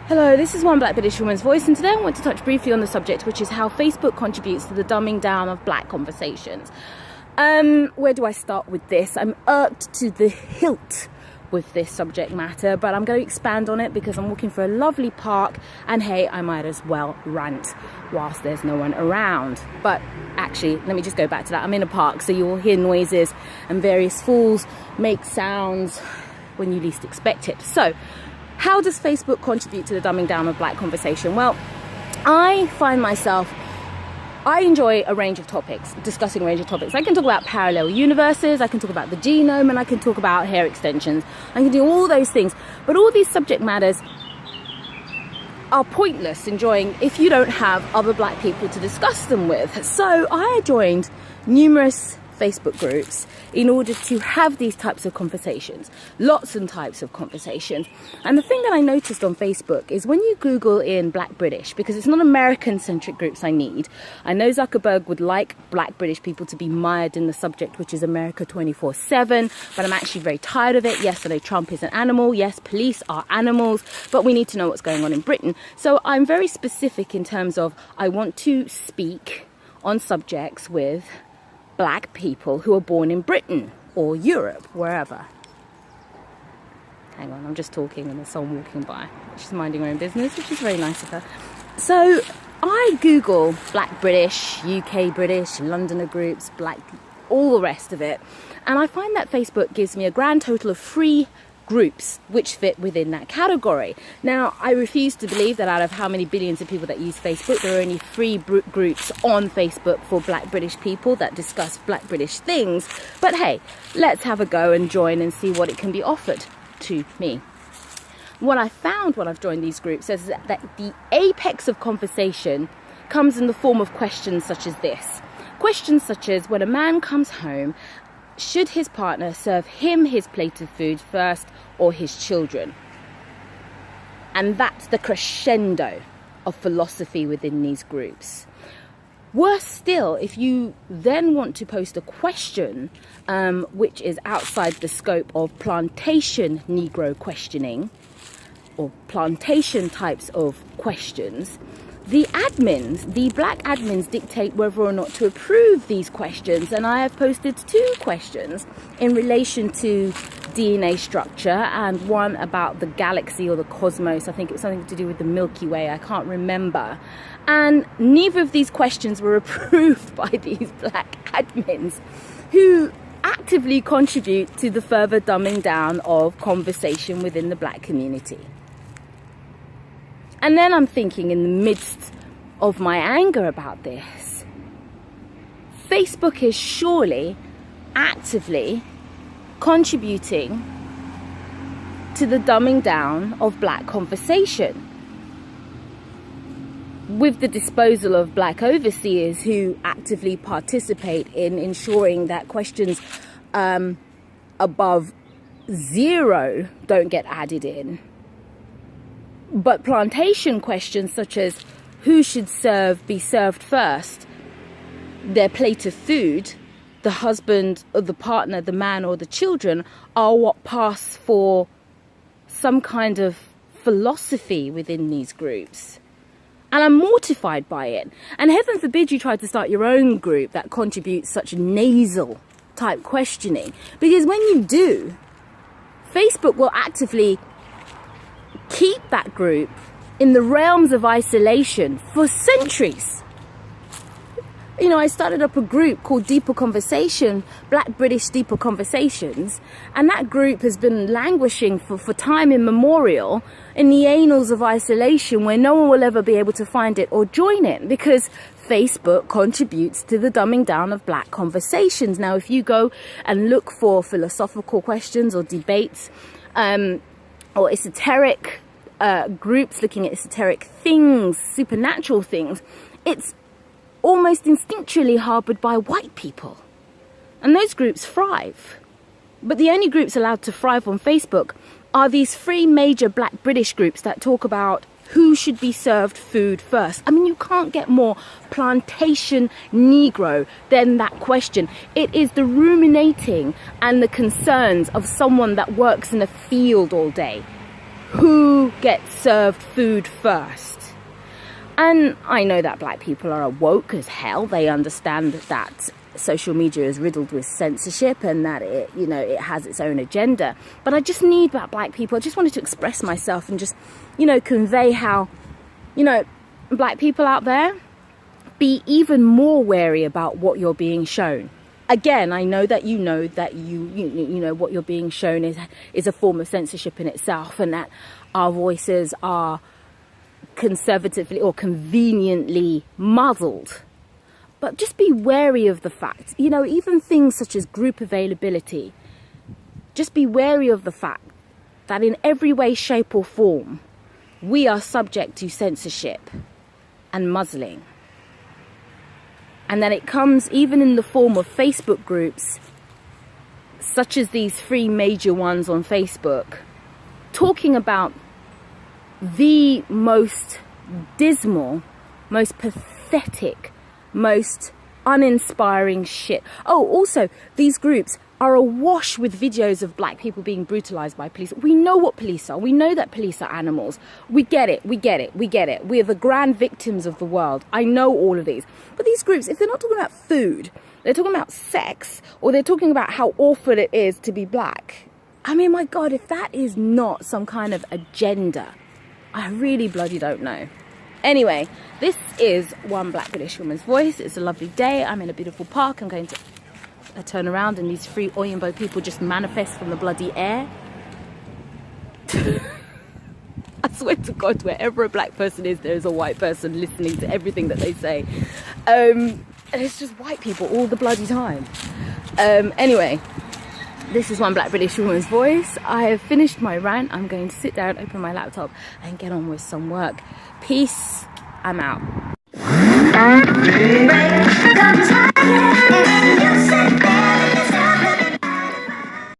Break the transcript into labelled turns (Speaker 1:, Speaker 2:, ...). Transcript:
Speaker 1: Hello, this is One Black British Woman's Voice, and today I want to touch briefly on the subject, which is how Facebook contributes to the dumbing down of black conversations. Where do I start with this? I'm irked to the hilt with this subject matter, but I'm going to expand on it because I'm walking through a lovely park, and hey, I might as well rant whilst there's no one around. But actually, let me just go back to that. I'm in a park, so you will hear noises and various fools make sounds when you least expect it. So, how does Facebook contribute to the dumbing down of black conversation? Well, I find myself, I enjoy a range of topics, discussing a range of topics. I can talk about parallel universes, I can talk about the genome, and I can talk about hair extensions. I can do all those things. But all these subject matters are pointless enjoying if you don't have other black people to discuss them with. So I joined numerous Facebook groups in order to have these types of conversations, lots and types of conversations. And the thing that I noticed on Facebook is when you Google in Black British, because it's not American-centric groups I need. I know Zuckerberg would like Black British people to be mired in the subject, which is America 24/7, but I'm actually very tired of it. Yes, I know Trump is an animal. Yes, police are animals, but we need to know what's going on in Britain. So I'm very specific in terms of I want to speak on subjects with black people who are born in Britain or Europe, wherever. Hang on, I'm just talking and there's someone walking by. She's minding her own business, which is very nice of her. So I Google Black British, UK British, Londoner groups, black, all the rest of it. And I find that Facebook gives me a grand total of 3 groups which fit within that category. Now, I refuse to believe that out of how many billions of people that use Facebook, there are only 3 groups on Facebook for black British people that discuss black British things. But hey, let's have a go and join and see what it can be offered to me. What I found when I've joined these groups is that the apex of conversation comes in the form of questions such as this. Questions such as, when a man comes home, should his partner serve him his plate of food first or his children? And that's the crescendo of philosophy within these groups. Worse still, if you then want to post a question which is outside the scope of plantation Negro questioning or plantation types of questions, the admins, the black admins, dictate whether or not to approve these questions. And I have posted 2 questions in relation to DNA structure and one about the galaxy or the cosmos. I think it was something to do with the Milky Way. I can't remember. And neither of these questions were approved by these black admins who actively contribute to the further dumbing down of conversation within the black community. And then I'm thinking, in the midst of my anger about this, Facebook is surely actively contributing to the dumbing down of black conversation with the disposal of black overseers who actively participate in ensuring that questions above 0 don't get added in. But plantation questions such as who should be served first, their plate of food, the husband or the partner, the man or the children, are what pass for some kind of philosophy within these groups. And I'm mortified by it. And heaven forbid you try to start your own group that contributes such nasal type questioning. Because when you do, Facebook will actively keep that group in the realms of isolation for centuries. You know, I started up a group called Deeper Conversation, Black British Deeper Conversations, and that group has been languishing for time immemorial in the annals of isolation where no one will ever be able to find it or join it because Facebook contributes to the dumbing down of black conversations. Now, if you go and look for philosophical questions or debates or esoteric groups looking at esoteric things, supernatural things, it's almost instinctually harbored by white people. And those groups thrive. But the only groups allowed to thrive on Facebook are these 3 major black British groups that talk about who should be served food first. I mean, you can't get more plantation Negro than that question. It is the ruminating and the concerns of someone that works in a field all day. Who gets served food first? And I know that black people are woke as hell. They understand that social media is riddled with censorship and that it, you know, it has its own agenda. But I just need that black people. I just wanted to express myself and just, you know, convey how, you know, black people out there, be even more wary about what you're being shown. Again, I know that you know what you're being shown is a form of censorship in itself, and that our voices are conservatively or conveniently muzzled. But just be wary of the fact, you know, even things such as group availability, just be wary of the fact that in every way, shape or form, we are subject to censorship and muzzling. And then it comes even in the form of Facebook groups, such as these 3 major ones on Facebook, talking about the most dismal, most pathetic, most uninspiring shit. Oh, also, these groups are awash with videos of black people being brutalized by police. We know what police are. We know that police are animals. We get it. We get it. We get it. We're the grand victims of the world. I know all of these. But these groups, if they're not talking about food, they're talking about sex, or they're talking about how awful it is to be black. I mean, my God, if that is not some kind of agenda, I really bloody don't know. Anyway, this is One Black British Woman's Voice. It's a lovely day. I'm in a beautiful park. I'm going to turn around and these 3 Oyinbo people just manifest from the bloody air. I swear to God, wherever a black person is, there is a white person listening to everything that they say. And it's just white people all the bloody time. Anyway, this is One Black British Woman's Voice. I have finished my rant. I'm going to sit down, open my laptop and get on with some work. Peace. I'm out.